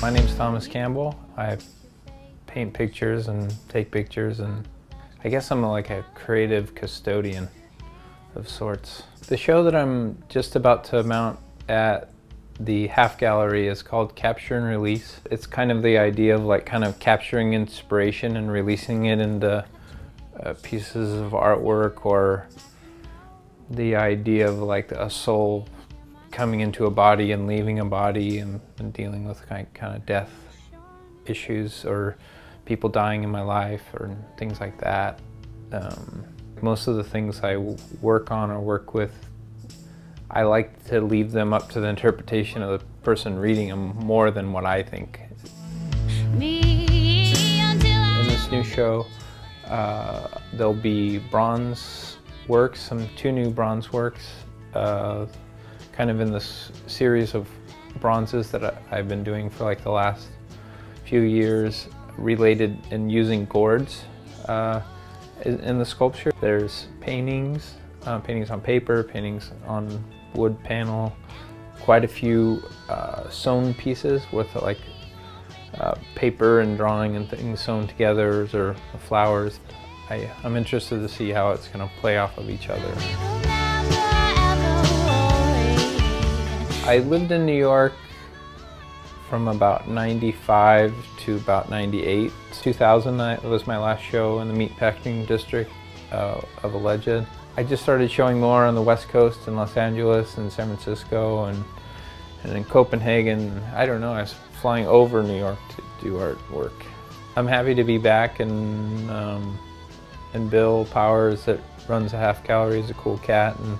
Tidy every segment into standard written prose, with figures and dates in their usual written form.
My name's Thomas Campbell. I paint pictures and take pictures, and I guess I'm like a creative custodian of sorts. The show that I'm just about to mount at the Half Gallery is called Capture and Release. It's kind of the idea of like kind of capturing inspiration and releasing it into pieces of artwork, or the idea of like a soul coming into a body and leaving a body, and dealing with kind of death issues, or people dying in my life, or things like that. Most of the things I work on or work with, I like to leave them up to the interpretation of the person reading them more than what I think. In this new show, there'll be bronze works, two new bronze works, kind of in this series of bronzes that I've been doing for like the last few years, related and using gourds in the sculpture. There's paintings, paintings on paper, paintings on wood panel, quite a few sewn pieces with like paper and drawing and things sewn together, or flowers. I'm interested to see how it's going to play off of each other. I lived in New York from about 95 to about 98. 2000 was my last show in the meatpacking district of Alleged. I just started showing more on the West Coast in Los Angeles and San Francisco and in Copenhagen. I don't know, I was flying over New York to do artwork. I'm happy to be back, and Bill Powers, that runs the Half Gallery, is a cool cat and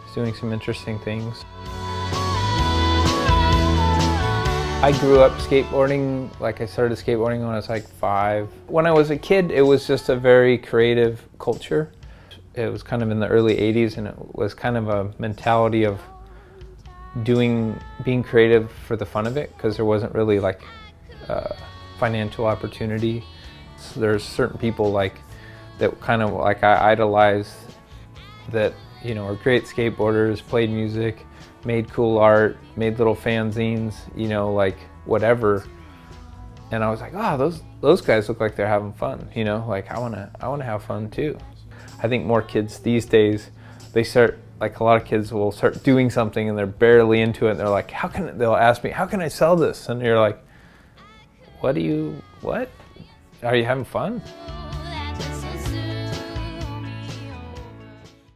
is doing some interesting things. I grew up skateboarding. Like, I started skateboarding when I was like 5. When I was a kid, it was just a very creative culture. It was kind of in the early 80s, and it was kind of a mentality of being creative for the fun of it, because there wasn't really like financial opportunity. So there's certain people like that kind of like I idolized, that, you know, are great skateboarders, played music, made cool art, made little fanzines, you know, like whatever. And I was like, oh, those guys look like they're having fun, you know, like I wanna have fun too. I think more kids these days, they start, like a lot of kids will start doing something and they're barely into it, and they're like, they'll ask me, how can I sell this? And you're like, what? Are you having fun?